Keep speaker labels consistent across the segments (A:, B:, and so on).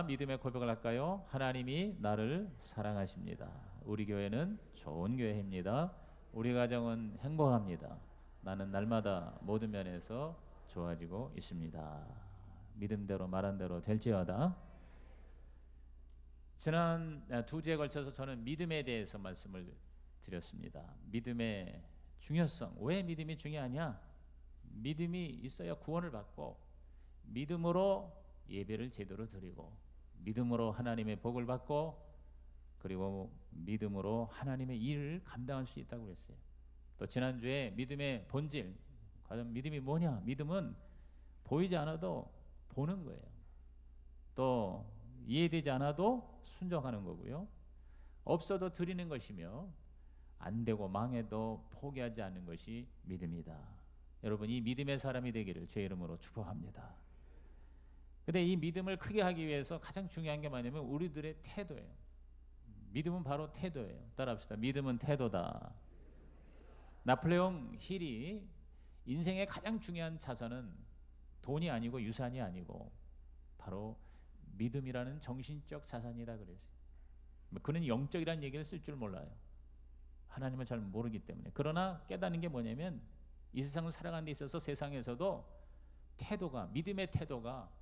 A: 믿음의 고백을 할까요? 하나님이 나를 사랑하십니다. 우리 교회는 좋은 교회입니다. 우리 가정은 행복합니다. 나는 날마다 모든 면에서 좋아지고 있습니다. 믿음대로 말한 대로 될지어다. 지난 두 주에 걸쳐서 저는 믿음에 대해서 말씀을 드렸습니다. 믿음의 중요성. 왜 믿음이 중요하냐? 믿음이 있어야 구원을 받고, 믿음으로 예배를 제대로 드리고, 믿음으로 하나님의 복을 받고, 그리고 믿음으로 하나님의 일을 감당할 수 있다고 그랬어요. 또 지난주에 믿음의 본질, 과연 믿음이 뭐냐? 믿음은 보이지 않아도 보는 거예요. 또 이해되지 않아도 순종하는 거고요. 없어도 드리는 것이며, 안 되고 망해도 포기하지 않는 것이 믿음이다. 여러분, 이 믿음의 사람이 되기를 주의 이름으로 축복합니다. 근데 이 믿음을 크게 하기 위해서 가장 중요한 게 뭐냐면 우리들의 태도예요. 믿음은 바로 태도예요. 따라합시다. 믿음은 태도다. 나폴레옹 힐이 인생의 가장 중요한 자산은 돈이 아니고 유산이 아니고 바로 믿음이라는 정신적 자산이다 그랬어요. 그는 영적이라는 얘기를 쓸 줄 몰라요. 하나님을 잘 모르기 때문에. 그러나 깨닫는 게 뭐냐면 이 세상을 살아가는 데 있어서 세상에서도 태도가, 믿음의 태도가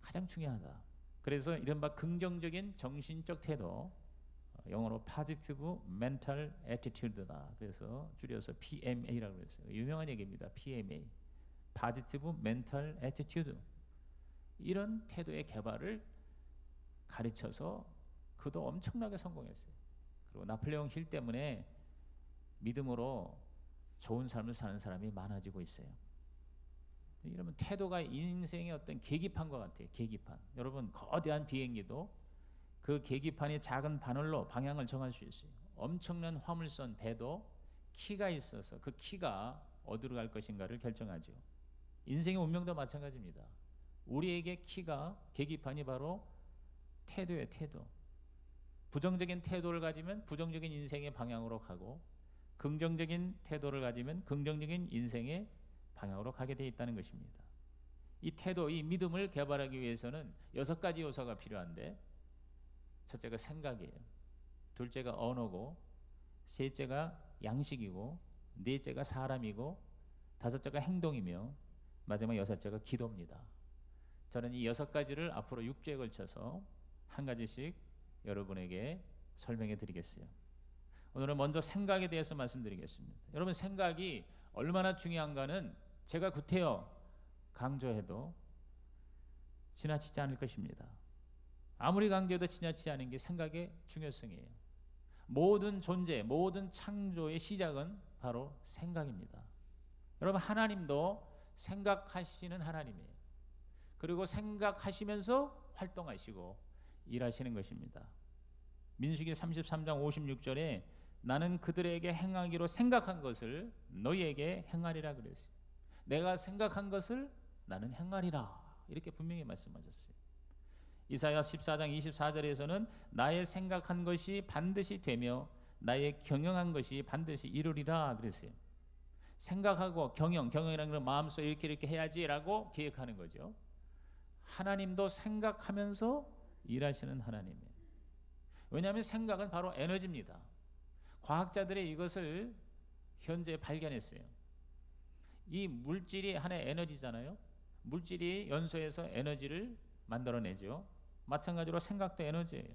A: 가장 중요하다. 그래서 이른바 긍정적인 정신적 태도, 영어로 Positive Mental Attitude다. 그래서 줄여서 PMA라고 그랬어요. 유명한 얘기입니다. PMA, Positive Mental Attitude. 이런 태도의 개발을 가르쳐서 그도 엄청나게 성공했어요. 그리고 나폴레옹 힐 때문에 믿음으로 좋은 삶을 사는 사람이 많아지고 있어요. 이러면 태도가 인생의 어떤 계기판과 같아요. 계기판. 여러분, 거대한 비행기도 그 계기판이 작은 바늘로 방향을 정할 수 있어요. 엄청난 화물선 배도 키가 있어서 그 키가 어디로 갈 것인가를 결정하죠. 인생의 운명도 마찬가지입니다. 우리에게 키가, 계기판이 바로 태도예요. 태도. 부정적인 태도를 가지면 부정적인 인생의 방향으로 가고, 긍정적인 태도를 가지면 긍정적인 인생의 방향으로 가게 되어 있다는 것입니다. 이 태도, 이 믿음을 개발하기 위해서는 6가지 요소가 필요한데, 첫째가 생각이에요. 둘째가 언어고, 셋째가 양식이고, 넷째가 사람이고, 다섯째가 행동이며, 마지막 여섯째가 기도입니다. 저는 이 6가지를 앞으로 6주에 걸쳐서 한 가지씩 여러분에게 설명해 드리겠어요. 오늘은 먼저 생각에 대해서 말씀드리겠습니다. 여러분, 생각이 얼마나 중요한가는 제가 구태여 강조해도 지나치지 않을 것입니다. 아무리 강조해도 지나치지 않은 게 생각의 중요성이에요. 모든 존재, 모든 창조의 시작은 바로 생각입니다. 여러분, 하나님도 생각하시는 하나님이에요. 그리고 생각하시면서 활동하시고 일하시는 것입니다. 민수기 33장 56절에 나는 그들에게 행하기로 생각한 것을 너희에게 행하리라 그랬어요. 내가 생각한 것을 나는 행하리라, 이렇게 분명히 말씀하셨어요. 이사야 14장 24절에서는 나의 생각한 것이 반드시 되며 나의 경영한 것이 반드시 이루리라 그랬어요. 생각하고 경영이라는 건 마음속에 이렇게 해야지라고 계획하는 거죠. 하나님도 생각하면서 일하시는 하나님이에요. 왜냐하면 생각은 바로 에너지입니다. 과학자들이 이것을 현재 발견했어요. 이 물질이 하나의 에너지잖아요. 물질이 연소해서 에너지를 만들어내죠. 마찬가지로 생각도 에너지예요.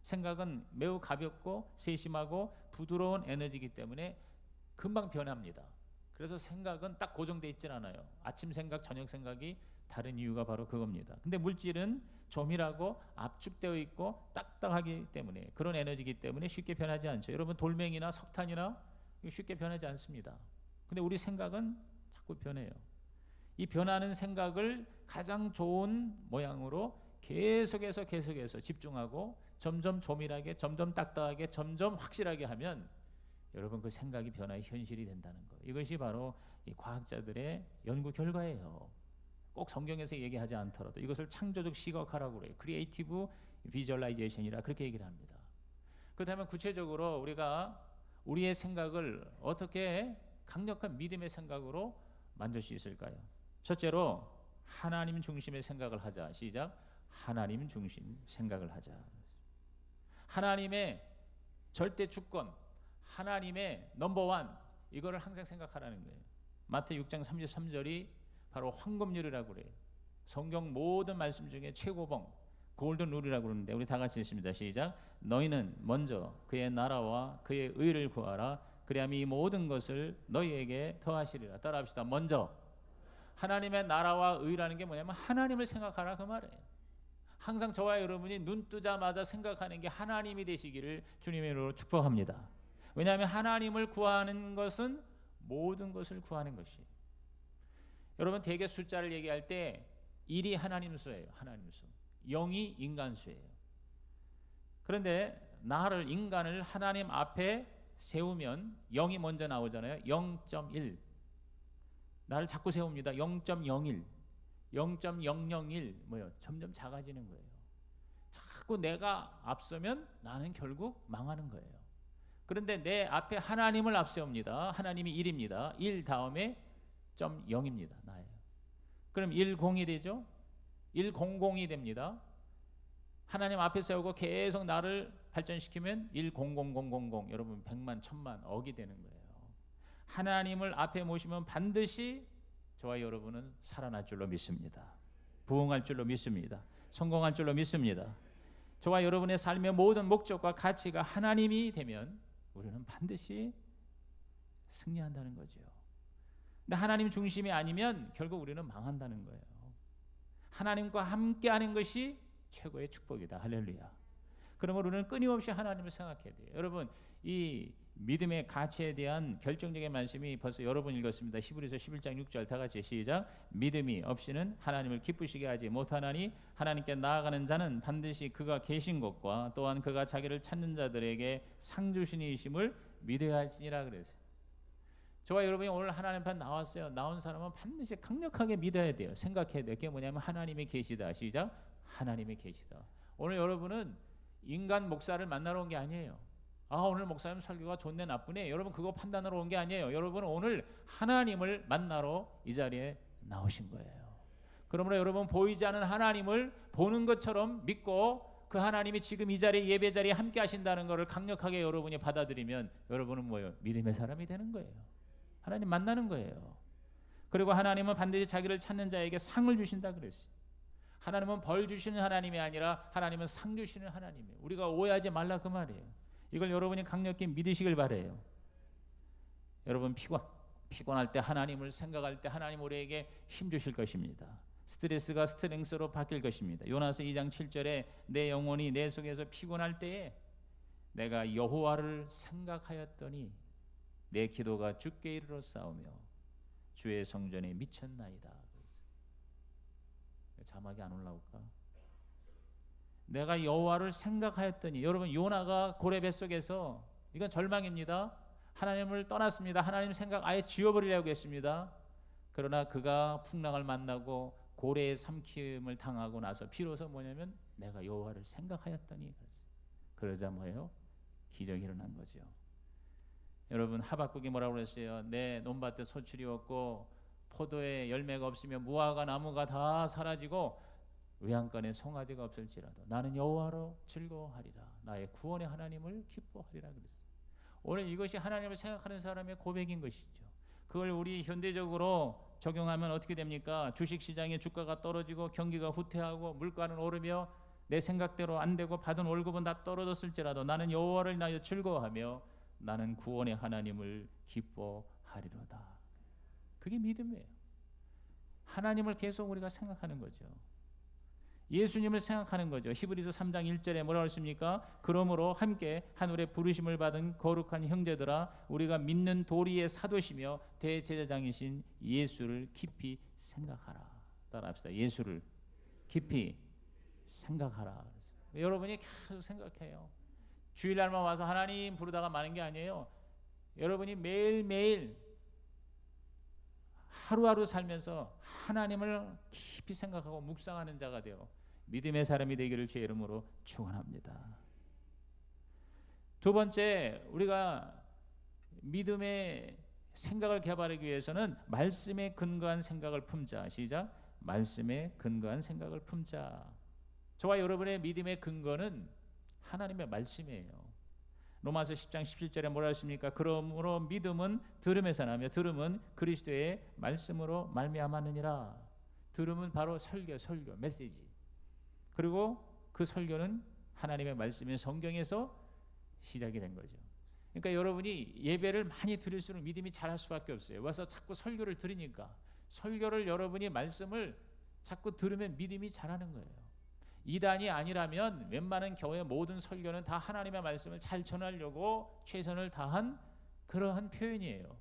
A: 생각은 매우 가볍고 세심하고 부드러운 에너지이기 때문에 금방 변합니다. 그래서 생각은 딱 고정되어 있질 않아요. 아침 생각, 저녁 생각이 다른 이유가 바로 그겁니다. 근데 물질은 조밀하고 압축되어 있고 딱딱하기 때문에, 그런 에너지이기 때문에 쉽게 변하지 않죠. 여러분, 돌멩이나 석탄이나 쉽게 변하지 않습니다. 근데 우리 생각은 자꾸 변해요. 이 변하는 생각을 가장 좋은 모양으로 계속해서 집중하고 점점 조밀하게, 점점 딱딱하게, 점점 확실하게 하면 여러분, 그 생각이 변화의 현실이 된다는 거. 이것이 바로 이 과학자들의 연구 결과예요. 꼭 성경에서 얘기하지 않더라도 이것을 창조적 시각화라고 그래요. 크리에이티브 비주얼라이제이션이라 그렇게 얘기를 합니다. 그렇다면 구체적으로 우리가 우리의 생각을 어떻게 강력한 믿음의 생각으로 만들 수 있을까요? 첫째로 하나님 중심의 생각을 하자. 시작. 하나님 중심 생각을 하자. 하나님의 절대 주권, 하나님의 넘버원, 이거를 항상 생각하라는 거예요. 마태 6장 33절이 바로 황금률이라고 그래요. 성경 모든 말씀 중에 최고봉, 골든 룰이라고 그러는데 우리 다 같이 읽습니다. 시작. 너희는 먼저 그의 나라와 그의 의를 구하라. 그리하면 이 모든 것을 너희에게 더하시리라. 따라합시다. 먼저 하나님의 나라와 의라는 게 뭐냐면 하나님을 생각하라 그 말이에요. 항상 저와 여러분이 눈 뜨자마자 생각하는 게 하나님이 되시기를 주님의 이름으로 축복합니다. 왜냐하면 하나님을 구하는 것은 모든 것을 구하는 것이에요. 여러분 대개 숫자를 얘기할 때 1이 하나님 수예요. 하나님 수. 0이 인간 수예요. 그런데 나를 인간을 하나님 앞에 세우면 0이 먼저 나오잖아요. 0.1. 나를 자꾸 세웁니다. 0.01. 0.001 뭐요? 점점 작아지는 거예요. 자꾸 내가 앞서면 나는 결국 망하는 거예요. 그런데 내 앞에 하나님을 앞세웁니다. 하나님이 1입니다. 1 다음에 0입니다. 나예요. 그럼 10이 되죠? 100이 됩니다. 하나님 앞에 세우고 계속 나를 발전시키면 1000000 여러분 100만 1000만 억이 되는 거예요. 하나님을 앞에 모시면 반드시 저와 여러분은 살아날 줄로 믿습니다. 부흥할 줄로 믿습니다. 성공할 줄로 믿습니다. 저와 여러분의 삶의 모든 목적과 가치가 하나님이 되면 우리는 반드시 승리한다는 거죠. 근데 하나님 중심이 아니면 결국 우리는 망한다는 거예요. 하나님과 함께하는 것이 최고의 축복이다. 할렐루야. 그러므로 우리는 끊임없이 하나님을 생각해야 돼요. 여러분 이 믿음의 가치에 대한 결정적인 말씀이 벌써 여러 번 읽었습니다. 히브리서 11장 6절 다 같이 시작. 믿음이 없이는 하나님을 기쁘시게 하지 못하나니 하나님께 나아가는 자는 반드시 그가 계신 것과 또한 그가 자기를 찾는 자들에게 상 주시니심을 믿어야 할지니라 그랬어요. 저와 여러분이 오늘 하나님 편 나왔어요. 나온 사람은 반드시 강력하게 믿어야 돼요. 생각해야 돼요. 그게 뭐냐면 하나님이 계시다. 시작. 하나님이 계시다. 오늘 여러분은 인간 목사를 만나러 온 게 아니에요. 오늘 목사님 설교가 좋네 나쁘네 여러분 그거 판단하러 온 게 아니에요. 여러분은 오늘 하나님을 만나러 이 자리에 나오신 거예요. 그러므로 여러분 보이지 않는 하나님을 보는 것처럼 믿고 그 하나님이 지금 이 자리에 예배 자리에 함께 하신다는 것을 강력하게 여러분이 받아들이면 여러분은 뭐예요? 믿음의 사람이 되는 거예요. 하나님 만나는 거예요. 그리고 하나님은 반드시 자기를 찾는 자에게 상을 주신다 그랬어요. 하나님은 벌 주시는 하나님이 아니라 하나님은 상 주시는 하나님이에요. 우리가 오해하지 말라 그 말이에요. 이걸 여러분이 강력히 믿으시길 바라요. 여러분 피곤할 때 하나님을 생각할 때 하나님 우리에게 힘 주실 것입니다. 스트레스가 스트렝스로 바뀔 것입니다. 요나서 2장 7절에 내 영혼이 내 속에서 피곤할 때에 내가 여호와를 생각하였더니 내 기도가 주께 이르러 싸우며 주의 성전에 미쳤나이다. 자막이 안 올라올까? 내가 여호와를 생각하였더니 여러분 요나가 고래 뱃속에서 이건 절망입니다. 하나님을 떠났습니다. 하나님 생각 아예 지워버리려고 했습니다. 그러나 그가 풍랑을 만나고 고래의 삼킴을 당하고 나서 비로소 뭐냐면 내가 여호와를 생각하였더니 그러자 뭐예요? 기적이 일어난 거죠. 여러분 하박국이 뭐라고 그랬어요? 내 논밭에 소출이 없고 포도에 열매가 없으며 무화과 나무가 다 사라지고 외양간에 송아지가 없을지라도 나는 여호와로 즐거워하리라. 나의 구원의 하나님을 기뻐하리라 그랬어요. 오늘 이것이 하나님을 생각하는 사람의 고백인 것이죠. 그걸 우리 현대적으로 적용하면 어떻게 됩니까? 주식시장의 주가가 떨어지고 경기가 후퇴하고 물가는 오르며 내 생각대로 안 되고 받은 월급은 다 떨어졌을지라도 나는 여호와를 인하여 즐거워하며 나는 구원의 하나님을 기뻐하리로다. 그게 믿음이에요. 하나님을 계속 우리가 생각하는 거죠. 예수님을 생각하는 거죠. 히브리서 3장 1절에 뭐라고 했습니까? 그러므로 함께 하늘의 부르심을 받은 거룩한 형제들아 우리가 믿는 도리의 사도시며 대제사장이신 예수를 깊이 생각하라. 따라합시다. 예수를 깊이 생각하라. 여러분이 계속 생각해요. 주일날만 와서 하나님 부르다가 마는 게 아니에요. 여러분이 매일매일 하루하루 살면서 하나님을 깊이 생각하고 묵상하는 자가 되어 믿음의 사람이 되기를 주의 이름으로 축원합니다. 두 번째, 우리가 믿음의 생각을 개발하기 위해서는 말씀에 근거한 생각을 품자. 시작. 말씀에 근거한 생각을 품자. 저와 여러분의 믿음의 근거는 하나님의 말씀이에요. 로마서 10장 17절에 뭐라 했습니까? 그러므로 믿음은 들음에서 나며 들음은 그리스도의 말씀으로 말미암았느니라. 들음은 바로 설교, 메시지. 그리고 그 설교는 하나님의 말씀인 성경에서 시작이 된 거죠. 그러니까 여러분이 예배를 많이 드릴수록 믿음이 자랄 수밖에 없어요. 와서 자꾸 설교를 들으니까, 설교를 여러분이 말씀을 자꾸 들으면 믿음이 자라는 거예요. 이단이 아니라면 웬만한 교회 모든 설교는 다 하나님의 말씀을 잘 전하려고 최선을 다한 그러한 표현이에요.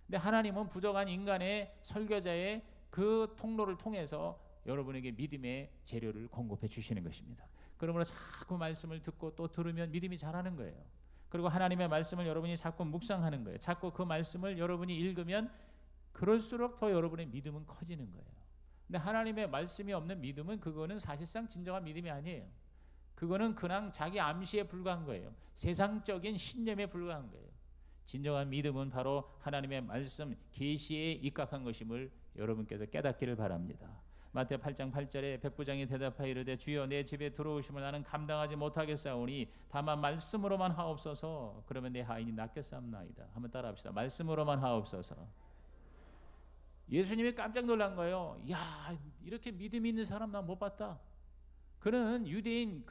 A: 근데 하나님은 부족한 인간의 설교자의 그 통로를 통해서 여러분에게 믿음의 재료를 공급해 주시는 것입니다. 그러므로 자꾸 말씀을 듣고 또 들으면 믿음이 자라는 거예요. 그리고 하나님의 말씀을 여러분이 자꾸 묵상하는 거예요. 자꾸 그 말씀을 여러분이 읽으면 그럴수록 더 여러분의 믿음은 커지는 거예요. 근데 하나님의 말씀이 없는 믿음은 그거는 사실상 진정한 믿음이 아니에요. 그거는 그냥 자기 암시에 불과한 거예요. 세상적인 신념에 불과한 거예요. 진정한 믿음은 바로 하나님의 말씀 계시에 입각한 것임을 여러분께서 깨닫기를 바랍니다. 마태 8장 8절에 백부장이 대답하여 이르되 주여 내 집에 들어오심을 나는 감당하지 못하겠사오니 다만 말씀으로만 하옵소서. 그러면 내 하인이 낫겠사옵나이다. 한번 따라합시다. 말씀으로만 하옵소서. 예수님이 깜짝 놀란 거예요. 야, 이렇게 믿음이 있는 사람 난 못 봤다. 그는 유대인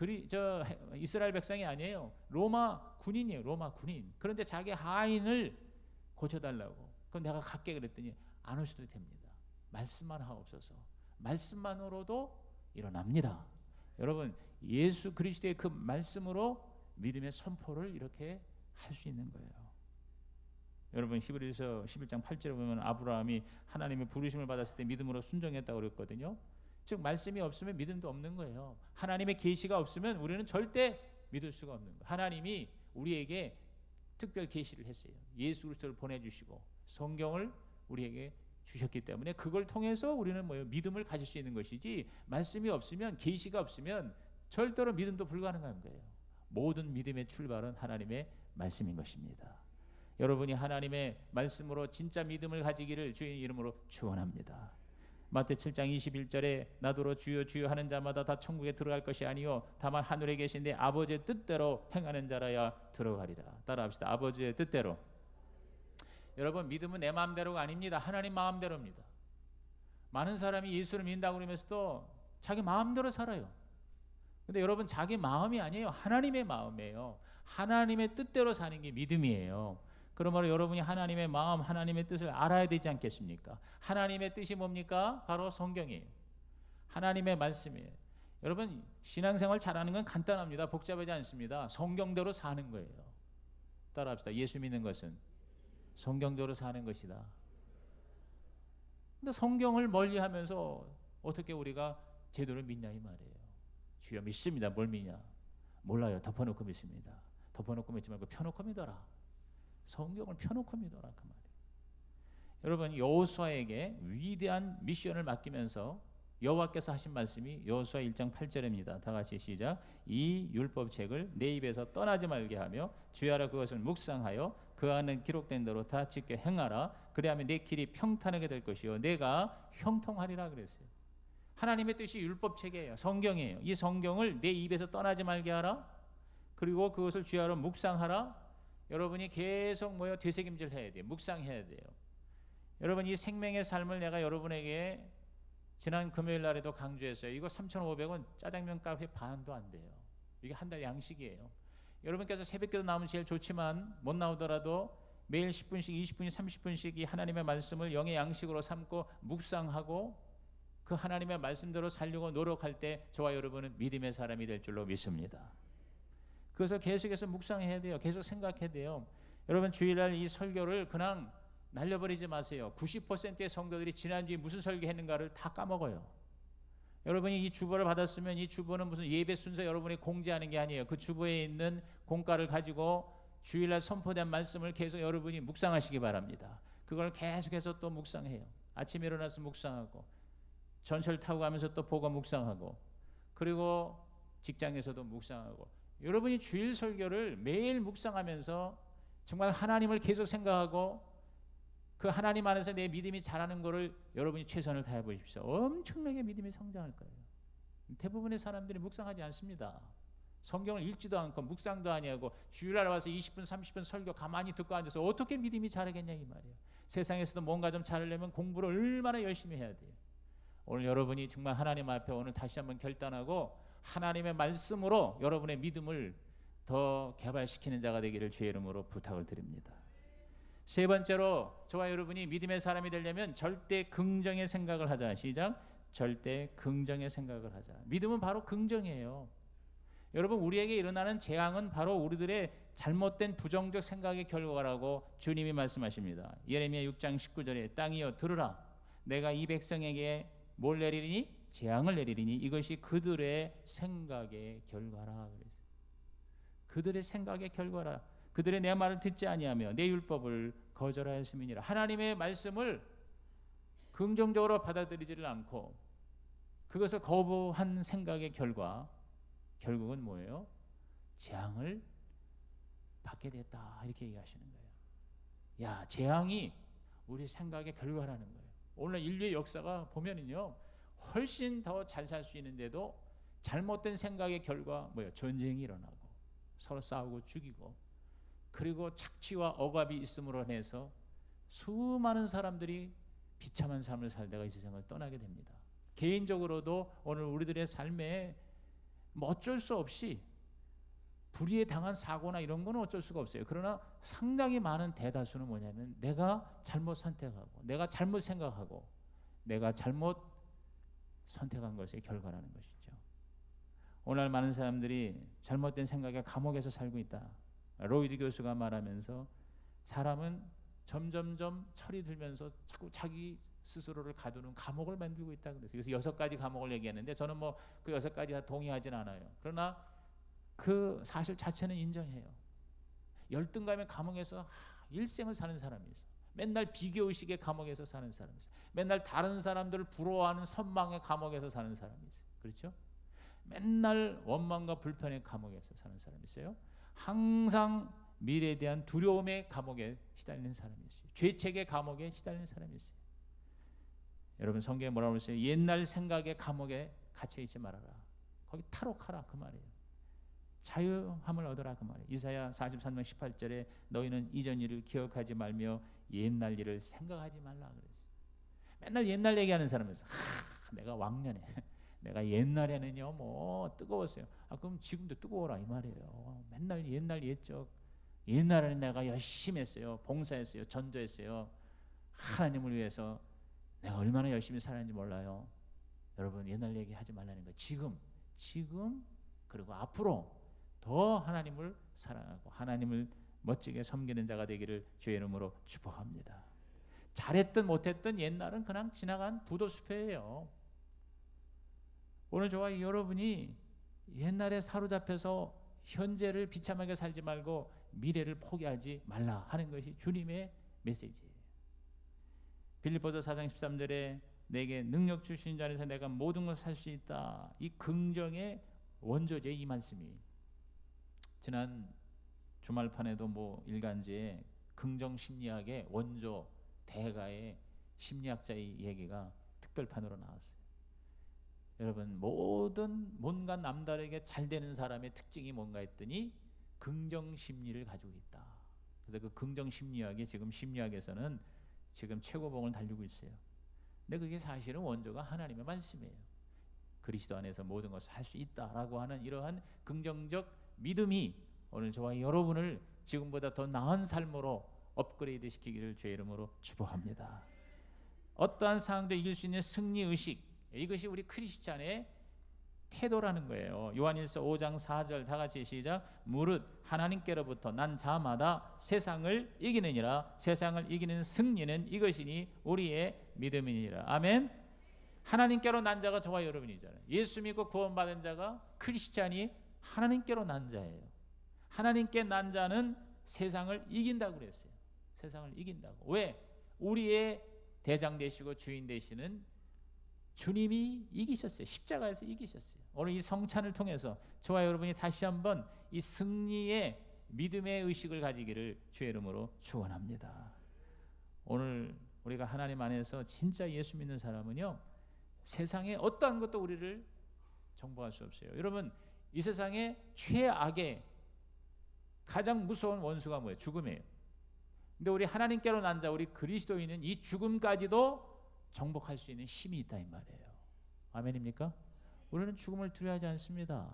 A: 이스라엘 백성이 아니에요. 로마 군인이에요. 로마 군인. 그런데 자기 하인을 고쳐달라고. 그럼 내가 갈게 그랬더니 안 오셔도 됩니다. 말씀만 하옵소서. 말씀만으로도 일어납니다. 여러분, 예수 그리스도의 그 말씀으로 믿음의 선포를 이렇게 할 수 있는 거예요. 여러분, 히브리서 11장 8절에 보면 아브라함이 하나님의 부르심을 받았을 때 믿음으로 순종했다고 그랬거든요. 즉 말씀이 없으면 믿음도 없는 거예요. 하나님의 계시가 없으면 우리는 절대 믿을 수가 없는 거예요. 하나님이 우리에게 특별 계시를 했어요. 예수 그리스도를 보내주시고 성경을 우리에게 주셨기 때문에 그걸 통해서 우리는 믿음을 가질 수 있는 것이지, 말씀이 없으면, 계시가 없으면 절대로 믿음도 불가능한 거예요. 모든 믿음의 출발은 하나님의 말씀인 것입니다. 여러분이 하나님의 말씀으로 진짜 믿음을 가지기를 주의 이름으로 축원합니다. 마태 7장 21절에 나더러 주여 주여 하는 자마다 다 천국에 들어갈 것이 아니요 다만 하늘에 계신 내 아버지의 뜻대로 행하는 자라야 들어가리라. 따라합시다. 아버지의 뜻대로. 여러분, 믿음은 내 마음대로가 아닙니다. 하나님 마음대로입니다. 많은 사람이 예수를 믿는다고 그러면서도 자기 마음대로 살아요. 근데 여러분, 자기 마음이 아니에요. 하나님의 마음이에요. 하나님의 뜻대로 사는 게 믿음이에요. 그러므로 여러분이 하나님의 마음, 하나님의 뜻을 알아야 되지 않겠습니까? 하나님의 뜻이 뭡니까? 바로 성경이에요. 하나님의 말씀이에요. 여러분, 신앙생활 잘하는 건 간단합니다. 복잡하지 않습니다. 성경대로 사는 거예요. 따라합시다. 예수 믿는 것은 성경대로 사는 것이다. 근데 성경을 멀리하면서 어떻게 우리가 제대로 믿냐 이 말이에요. 주여 믿습니다. 뭘 믿냐? 몰라요. 덮어놓고 믿습니다. 덮어놓고 믿지 말고 펴놓고 믿어라. 성경을 펴놓고 믿어라 그 말이에요. 여러분, 여호수아에게 위대한 미션을 맡기면서 여호와께서 하신 말씀이 여호수아 1장 8절입니다. 다 같이 시작. 이 율법책을 내 입에서 떠나지 말게 하며 주야로 그것을 묵상하여 그 안에 기록된 대로 다 지켜 행하라. 그래야면 내 길이 평탄하게 될 것이요 내가 형통하리라 그랬어요. 하나님의 뜻이 율법책이에요. 성경이에요. 이 성경을 내 입에서 떠나지 말게 하라. 그리고 그것을 주야로 묵상하라. 여러분이 계속 되새김질 해야 돼요. 묵상해야 돼요. 여러분, 이 생명의 삶을 내가 여러분에게 지난 금요일 날에도 강조했어요. 이거 3,500원 짜장면 값에 반도 안 돼요. 이게 한 달 양식이에요. 여러분께서 새벽기도 나오면 제일 좋지만 못 나오더라도 매일 10분씩 20분씩 30분씩 이 하나님의 말씀을 영의 양식으로 삼고 묵상하고 그 하나님의 말씀대로 살려고 노력할 때 저와 여러분은 믿음의 사람이 될 줄로 믿습니다. 그래서 계속해서 묵상해야 돼요. 계속 생각해야 돼요. 여러분, 주일날 이 설교를 그냥 날려버리지 마세요. 90%의 성도들이 지난주에 무슨 설교했는가를 다 까먹어요. 여러분이 이 주보를 받았으면 이 주보는 무슨 예배 순서 여러분이 공지하는 게 아니에요. 그 주보에 있는 공과를 가지고 주일날 선포된 말씀을 계속 여러분이 묵상하시기 바랍니다. 그걸 계속해서 또 묵상해요. 아침에 일어나서 묵상하고 전철 타고 가면서 또 보고 묵상하고 그리고 직장에서도 묵상하고 여러분이 주일 설교를 매일 묵상하면서 정말 하나님을 계속 생각하고 그 하나님 안에서 내 믿음이 자라는 것을 여러분이 최선을 다해 보십시오. 엄청나게 믿음이 성장할 거예요. 대부분의 사람들이 묵상하지 않습니다. 성경을 읽지도 않고 묵상도 아니하고 주일날 와서 20분 30분 설교 가만히 듣고 앉아서 어떻게 믿음이 자라겠냐 이 말이에요. 세상에서도 뭔가 좀 자라려면 공부를 얼마나 열심히 해야 돼요. 오늘 여러분이 정말 하나님 앞에 오늘 다시 한번 결단하고 하나님의 말씀으로 여러분의 믿음을 더 개발시키는 자가 되기를 주의 이름으로 부탁을 드립니다. 세 번째로 저와 여러분이 믿음의 사람이 되려면 절대 긍정의 생각을 하자. 시작. 절대 긍정의 생각을 하자. 믿음은 바로 긍정이에요. 여러분, 우리에게 일어나는 재앙은 바로 우리들의 잘못된 부정적 생각의 결과라고 주님이 말씀하십니다. 예레미야 6장 19절에 땅이여 들으라. 내가 이 백성에게 뭘 내리리니? 재앙을 내리리니 이것이 그들의 생각의 결과라. 그들의 생각의 결과라. 그들의 내 말을 듣지 아니하며 내 율법을 거절하였음이니라. 하나님의 말씀을 긍정적으로 받아들이지를 않고 그것을 거부한 생각의 결과, 결국은 뭐예요? 재앙을 받게 됐다. 이렇게 얘기하시는 거예요. 야, 재앙이 우리 생각의 결과라는 거예요. 오늘 인류의 역사가 보면은요, 훨씬 더 잘 살 수 있는데도 잘못된 생각의 결과 뭐예요? 전쟁이 일어나고 서로 싸우고 죽이고, 그리고 착취와 억압이 있음으로 인해서 수많은 사람들이 비참한 삶을 살다가 이 세상을 떠나게 됩니다. 개인적으로도 오늘 우리들의 삶에 뭐 어쩔 수 없이 불의에 당한 사고나 이런 거는 어쩔 수가 없어요. 그러나 상당히 많은 대다수는 뭐냐면 내가 잘못 선택하고 내가 잘못 생각하고 내가 잘못 선택한 것의 결과라는 것이죠. 오늘 많은 사람들이 잘못된 생각에 감옥에서 살고 있다. 로이드 교수가 말하면서 사람은 점점점 철이 들면서 자꾸 자기 스스로를 가두는 감옥을 만들고 있다 그랬어요. 그래서 6가지 감옥을 얘기했는데 저는 뭐 그 6가지 다 동의하진 않아요. 그러나 그 사실 자체는 인정해요. 열등감의 감옥에서 일생을 사는 사람이 있어. 맨날 비교의식의 감옥에서 사는 사람이 있어. 맨날 다른 사람들을 부러워하는 선망의 감옥에서 사는 사람이 있어요. 그렇죠? 맨날 원망과 불편의 감옥에서 사는 사람이 있어요. 항상 미래에 대한 두려움의 감옥에 시달리는 사람이 있어요. 죄책의 감옥에 시달리는 사람이 있어요. 여러분, 성경에 뭐라고 했어요? 옛날 생각의 감옥에 갇혀있지 말아라. 거기 탈옥하라 그 말이에요. 자유함을 얻어라 그 말이에요. 이사야 43장 18절에 너희는 이전 일을 기억하지 말며 옛날 일을 생각하지 말라 그랬어요. 맨날 옛날 얘기하는 사람에서 내가 왕년에 내가 옛날에는요 뭐 뜨거웠어요. 그럼 지금도 뜨거워라 이 말이에요. 맨날 옛날 옛적, 옛날에는 내가 열심히 했어요. 봉사했어요. 전도했어요. 하나님을 위해서 내가 얼마나 열심히 살았는지 몰라요. 여러분, 옛날 얘기하지 말라는 거예요. 지금 그리고 앞으로 더 하나님을 사랑하고 하나님을 멋지게 섬기는 자가 되기를 주의 이름으로 축복합니다. 잘했든 못했든 옛날은 그냥 지나간 부도수표예요. 오늘 저와 여러분이 옛날에 사로잡혀서 현재를 비참하게 살지 말고 미래를 포기하지 말라 하는 것이 주님의 메시지예요. 빌립보서 4장 13절에 내게 능력 주신 자 안에서 내가 모든 걸 살 수 있다. 이 긍정의 원조죠. 이 말씀이 지난 주말판에도 뭐 일간지에 긍정 심리학의 원조 대가의 심리학자의 얘기가 특별판으로 나왔어요. 여러분, 뭔가 남다르게 잘 되는 사람의 특징이 뭔가 했더니 긍정 심리를 가지고 있다. 그래서 그 긍정 심리학이 지금 심리학에서는 지금 최고봉을 달리고 있어요. 근데 그게 사실은 원조가 하나님의 말씀이에요. 그리스도 안에서 모든 것을 할 수 있다라고 하는 이러한 긍정적 믿음이 오늘 저와 여러분을 지금보다 더 나은 삶으로 업그레이드 시키기를 주의 이름으로 축복합니다. 어떠한 상황도 이길 수 있는 승리의식, 이것이 우리 크리스찬의 태도라는 거예요. 요한일서 5장 4절 다 같이 시작. 무릇 하나님께로부터 난 자마다 세상을 이기느니라. 세상을 이기는 승리는 이것이니 우리의 믿음이니라. 아멘. 하나님께로 난 자가 저와 여러분이잖아요. 예수 믿고 구원받은 자가 크리스찬이 하나님께로 난 자예요. 하나님께 난 자는 세상을 이긴다고 그랬어요. 세상을 이긴다고. 왜? 우리의 대장 되시고 주인 되시는 주님이 이기셨어요. 십자가에서 이기셨어요. 오늘 이 성찬을 통해서 저와 여러분이 다시 한번 이 승리의 믿음의 의식을 가지기를 주의 이름으로 축원합니다. 오늘 우리가 하나님 안에서 진짜 예수 믿는 사람은요, 세상에 어떠한 것도 우리를 정복할 수 없어요. 여러분, 이 세상에 최악의 가장 무서운 원수가 뭐예요? 죽음이에요. 근데 우리 하나님께로 난 자, 우리 그리스도인은 이 죽음까지도 정복할 수 있는 힘이 있다 이 말이에요. 아멘입니까? 우리는 죽음을 두려워하지 않습니다.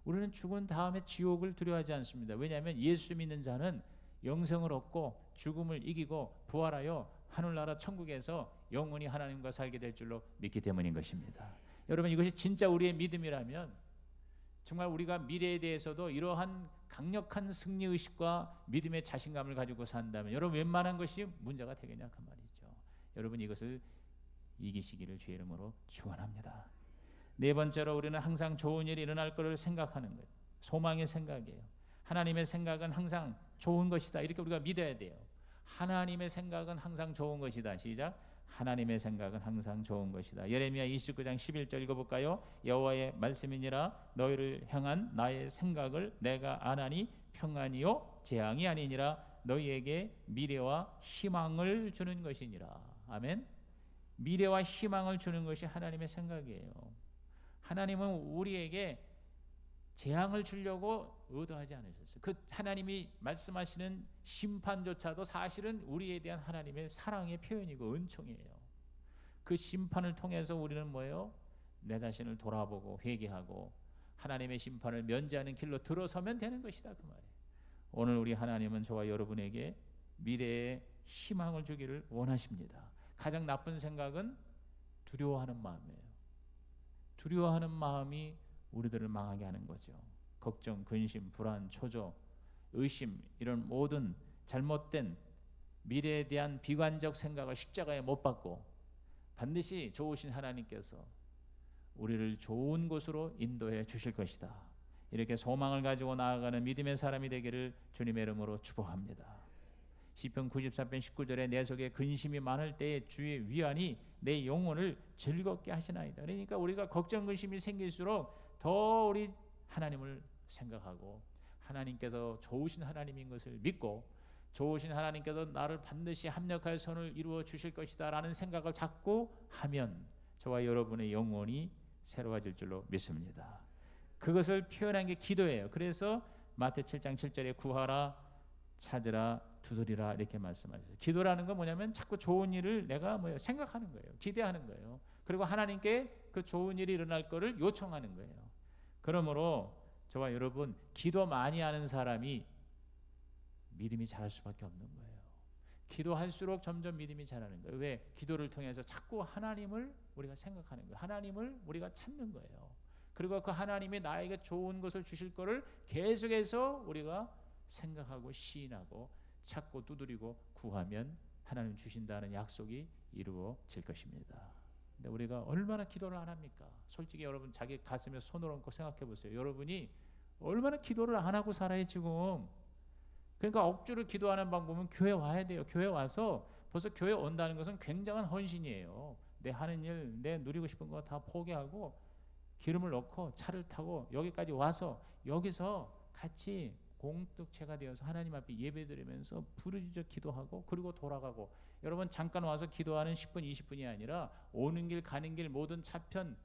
A: 우리는 죽은 다음에 지옥을 두려워하지 않습니다. 왜냐하면 예수 믿는 자는 영생을 얻고 죽음을 이기고 부활하여 하늘나라 천국에서 영원히 하나님과 살게 될 줄로 믿기 때문인 것입니다. 여러분, 이것이 진짜 우리의 믿음이라면 정말 우리가 미래에 대해서도 이러한 강력한 승리의식과 믿음의 자신감을 가지고 산다면 여러분, 웬만한 것이 문제가 되겠냐 그 말이죠. 여러분, 이것을 이기시기를 주의 이름으로 축원합니다. 네 번째로, 우리는 항상 좋은 일이 일어날 것을 생각하는 거예요. 소망의 생각이에요. 하나님의 생각은 항상 좋은 것이다, 이렇게 우리가 믿어야 돼요. 하나님의 생각은 항상 좋은 것이다. 시작. 하나님의 생각은 항상 좋은 것이다. 예레미야 29장 11절 읽어볼까요? 여호와의 말씀이니라. 너희를 향한 나의 생각을 내가 아나니 평안이요 재앙이 아니니라. 너희에게 미래와 희망을 주는 것이니라. 아멘. 미래와 희망을 주는 것이 하나님의 생각이에요. 하나님은 우리에게 재앙을 주려고 의도하지 않으셨어요. 그 하나님이 말씀하시는 심판조차도 사실은 우리에 대한 하나님의 사랑의 표현이고 은총이에요. 그 심판을 통해서 우리는 뭐예요? 내 자신을 돌아보고 회개하고 하나님의 심판을 면제하는 길로 들어서면 되는 것이다 그 말이에요. 오늘 우리 하나님은 저와 여러분에게 미래에 희망을 주기를 원하십니다. 가장 나쁜 생각은 두려워하는 마음이에요. 두려워하는 마음이 우리들을 망하게 하는 거죠. 걱정, 근심, 불안, 초조, 의심, 이런 모든 잘못된 미래에 대한 비관적 생각을 십자가에 못 박고 반드시 좋으신 하나님께서 우리를 좋은 곳으로 인도해 주실 것이다, 이렇게 소망을 가지고 나아가는 믿음의 사람이 되기를 주님의 이름으로 축복합니다. 시편 94편 19절에 내 속에 근심이 많을 때에 주의 위안이 내 영혼을 즐겁게 하시나이다. 그러니까 우리가 걱정 근심이 생길수록 더 우리 하나님을 생각하고 하나님께서 좋으신 하나님인 것을 믿고 좋으신 하나님께서 나를 반드시 합력할 선을 이루어 주실 것이다 라는 생각을 자꾸 하면 저와 여러분의 영혼이 새로워질 줄로 믿습니다. 그것을 표현한 게 기도예요. 그래서 마태 7장 7절에 구하라, 찾으라, 두드리라 이렇게 말씀하셨어요. 기도라는 건 뭐냐면 자꾸 좋은 일을 내가 생각하는 거예요. 기대하는 거예요. 그리고 하나님께 그 좋은 일이 일어날 거를 요청하는 거예요. 그러므로 저와 여러분, 기도 많이 하는 사람이 믿음이 자랄 수밖에 없는 거예요. 기도할수록 점점 믿음이 자라는 거예요. 왜? 기도를 통해서 자꾸 하나님을 우리가 생각하는 거예요. 하나님을 우리가 찾는 거예요. 그리고 그 하나님이 나에게 좋은 것을 주실 거를 계속해서 우리가 생각하고 시인하고 찾고 두드리고 구하면 하나님 주신다는 약속이 이루어질 것입니다. 근데 우리가 얼마나 기도를 안 합니까? 솔직히 여러분 자기 가슴에 손을 얹고 생각해 보세요. 여러분이 얼마나 기도를 안 하고 살아요 지금. 그러니까 억지로 기도하는 방법은 교회 와야 돼요. 교회 와서 벌써 교회 온다는 것은 굉장한 헌신이에요. 내 하는 일, 내 누리고 싶은 거 다 포기하고 기름을 넣고 차를 타고 여기까지 와서 여기서 같이 공동체가 되어서 하나님 앞에 예배드리면서 부르짖어 기도하고 그리고 돌아가고. 여러분 잠깐 와서 기도하는 10분 20분이 아니라 오는 길 가는 길 모든 차편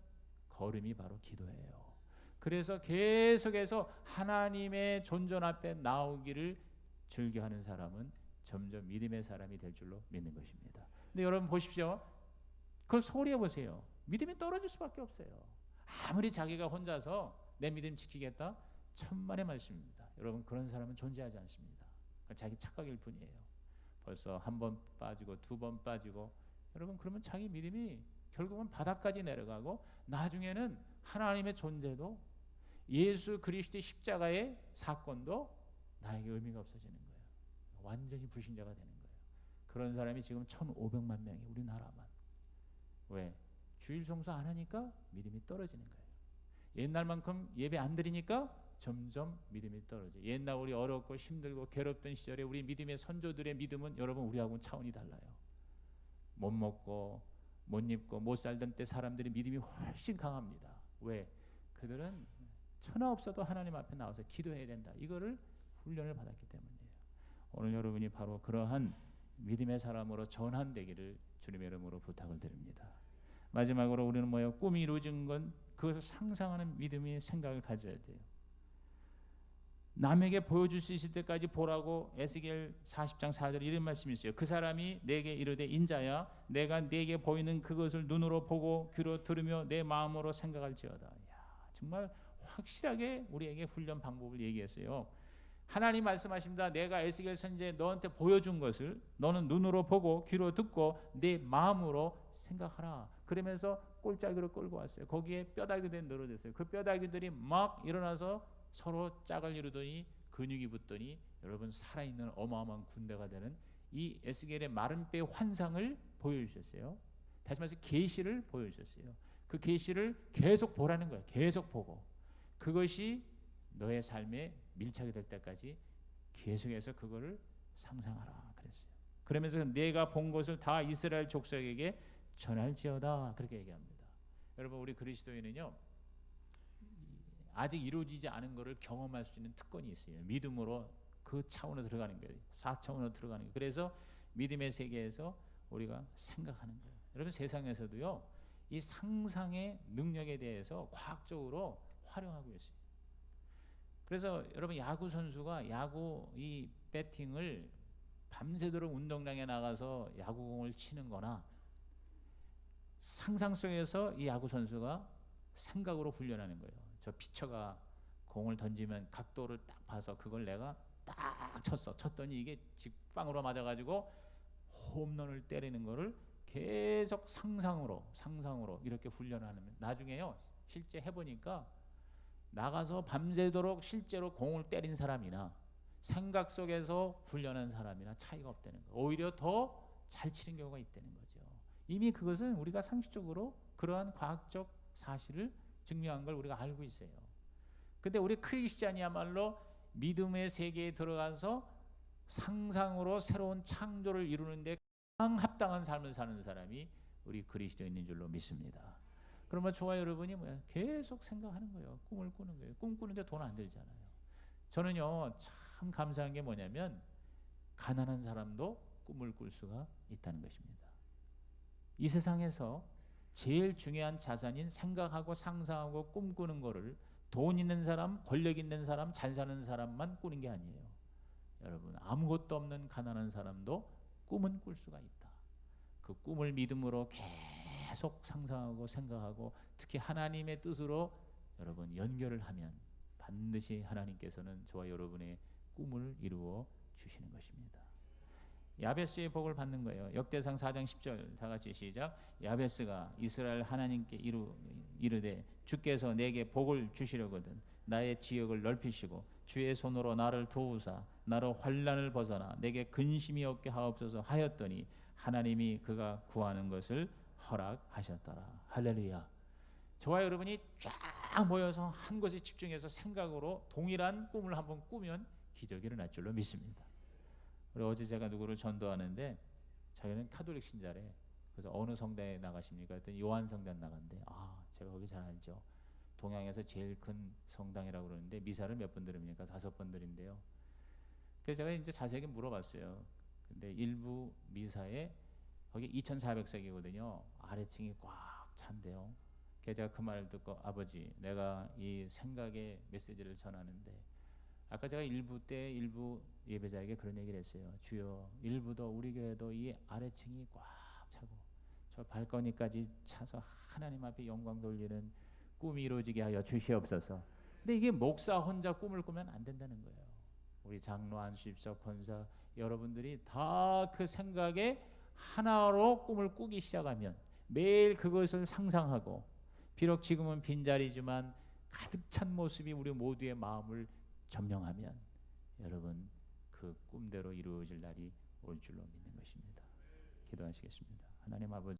A: 걸음이 바로 기도예요. 그래서 계속해서 하나님의 존전 앞에 나오기를 즐겨하는 사람은 점점 믿음의 사람이 될 줄로 믿는 것입니다. 근데 여러분 보십시오. 그걸 소리해 보세요. 믿음이 떨어질 수밖에 없어요. 아무리 자기가 혼자서 내 믿음 지키겠다, 천만의 말씀입니다. 여러분 그런 사람은 존재하지 않습니다. 자기 착각일 뿐이에요. 벌써 한 번 빠지고 두 번 빠지고, 여러분 그러면 자기 믿음이 결국은 바닥까지 내려가고 나중에는 하나님의 존재도 예수 그리스도의 십자가의 사건도 나에게 의미가 없어지는 거예요. 완전히 불신자가 되는 거예요. 그런 사람이 지금 1,500만 명이 우리나라만. 왜? 주일 성수 안 하니까 믿음이 떨어지는 거예요. 옛날만큼 예배 안 드리니까 점점 믿음이 떨어져요. 옛날 우리 어렵고 힘들고 괴롭던 시절에 우리 믿음의 선조들의 믿음은 여러분 우리하고는 차원이 달라요. 못 먹고 못 입고 못 살던 때 사람들의 믿음이 훨씬 강합니다. 왜? 그들은 천하 없어도 하나님 앞에 나와서 기도해야 된다, 이거를 훈련을 받았기 때문이에요. 오늘 여러분이 바로 그러한 믿음의 사람으로 전환되기를 주님의 이름으로 부탁을 드립니다. 마지막으로 우리는 꿈이 이루어진 건 그것을 상상하는 믿음의 생각을 가져야 돼요. 남에게 보여줄 수 있을 때까지 보라고 에스겔 40장 4절에 이런 말씀이 있어요. 그 사람이 내게 이르되 인자야 내가 네게 보이는 그것을 눈으로 보고 귀로 들으며 내 마음으로 생각할지어다. 정말 확실하게 우리에게 훈련 방법을 얘기했어요. 하나님 말씀하십니다. 내가 에스겔 선지자에 너한테 보여준 것을 너는 눈으로 보고 귀로 듣고 내 마음으로 생각하라. 그러면서 꼴짜기로 끌고 왔어요. 거기에 뼈다귀들이 늘어졌어요. 그 뼈다귀들이 막 일어나서 서로 짝을 이루더니 근육이 붙더니 여러분 살아있는 어마어마한 군대가 되는 이 에스겔의 마른 뼈의 환상을 보여주셨어요. 다시 말해서 계시를 보여주셨어요. 그 계시를 계속 보라는 거예요. 계속 보고 그것이 너의 삶에 밀착이 될 때까지 계속해서 그거를 상상하라 그랬어요. 그러면서 내가 본 것을 다 이스라엘 족속에게 전할지어다 그렇게 얘기합니다. 여러분 우리 그리스도인은요 아직 이루어지지 않은 것을 경험할 수 있는 특권이 있어요. 믿음으로 그 차원으로 들어가는 거예요. 4차원으로 들어가는 거예요. 그래서 믿음의 세계에서 우리가 생각하는 거예요. 여러분 세상에서도요 이 상상의 능력에 대해서 과학적으로 활용하고 있어요. 그래서 여러분 야구 선수가 야구 이 배팅을 밤새도록 운동장에 나가서 야구공을 치는 거나 상상 속에서 이 야구 선수가 생각으로 훈련하는 거예요. 저 피처가 공을 던지면 각도를 딱 봐서 그걸 내가 딱 쳤더니 이게 직방으로 맞아가지고 홈런을 때리는 거를 계속 상상으로 이렇게 훈련하는 나중에요 실제 해보니까 나가서 밤새도록 실제로 공을 때린 사람이나 생각 속에서 훈련한 사람이나 차이가 없다는 거예요. 오히려 더 잘 치는 경우가 있다는 거죠. 이미 그것은 우리가 상식적으로 그러한 과학적 사실을 증명한 걸 우리가 알고 있어요. 근데 우리 크리스찬이야말로 믿음의 세계에 들어가서 상상으로 새로운 창조를 이루는데 가장 합당한 삶을 사는 사람이 우리 그리스도인인 줄로 믿습니다. 그러면 저와 여러분이 뭐야? 계속 생각하는 거예요. 꿈을 꾸는 거예요. 꿈 꾸는데 돈 안 들잖아요. 저는요 참 감사한 게 뭐냐면 가난한 사람도 꿈을 꿀 수가 있다는 것입니다. 이 세상에서 제일 중요한 자산인 생각하고 상상하고 꿈꾸는 거를 돈 있는 사람, 권력 있는 사람, 잘 사는 사람만 꾸는 게 아니에요. 여러분 아무것도 없는 가난한 사람도 꿈은 꿀 수가 있다. 그 꿈을 믿음으로 계속 상상하고 생각하고 특히 하나님의 뜻으로 여러분 연결을 하면 반드시 하나님께서는 저와 여러분의 꿈을 이루어 주시는 것입니다. 야베스의 복을 받는 거예요. 역대상 4장 10절 다 같이 시작. 야베스가 이스라엘 하나님께 이르되 주께서 내게 복을 주시려거든 나의 지역을 넓히시고 주의 손으로 나를 도우사 나로 환난을 벗어나 내게 근심이 없게 하옵소서 하였더니 하나님이 그가 구하는 것을 허락하셨더라. 할렐루야. 저와 여러분이 쫙 모여서 한 곳에 집중해서 생각으로 동일한 꿈을 한번 꾸면 기적이 일어날 줄로 믿습니다. 그리고 어제 제가 누구를 전도하는데 자기는 카톨릭 신자래. 그래서 어느 성당에 나가십니까? 그랬더니 요한 성당 나간대. 제가 거기 잘 알죠. 동양에서 제일 큰 성당이라고 그러는데 미사를 몇 번 들읍니까? 5번 드린대요. 그래서 제가 이제 자세하게 물어봤어요. 근데 일부 미사에 거기 2400석이거든요. 아래층이 꽉 찬대요. 그래서 제가 그 말을 듣고 아버지 내가 이 생각의 메시지를 전하는데 아까 제가 일부 예배자에게 그런 얘기를 했어요. 주여 일부도 우리 교회도 이 아래층이 꽉 차고 저 발거니까지 차서 하나님 앞에 영광 돌리는 꿈이 이루어지게 하여 주시옵소서. 근데 이게 목사 혼자 꿈을 꾸면 안 된다는 거예요. 우리 장로 안수입석 권사 여러분들이 다 그 생각에 하나로 꿈을 꾸기 시작하면 매일 그것을 상상하고 비록 지금은 빈자리지만 가득 찬 모습이 우리 모두의 마음을 점령하면 여러분 그 꿈대로 이루어질 날이 올 줄로 믿는 것입니다. 기도하시겠습니다. 하나님 아버지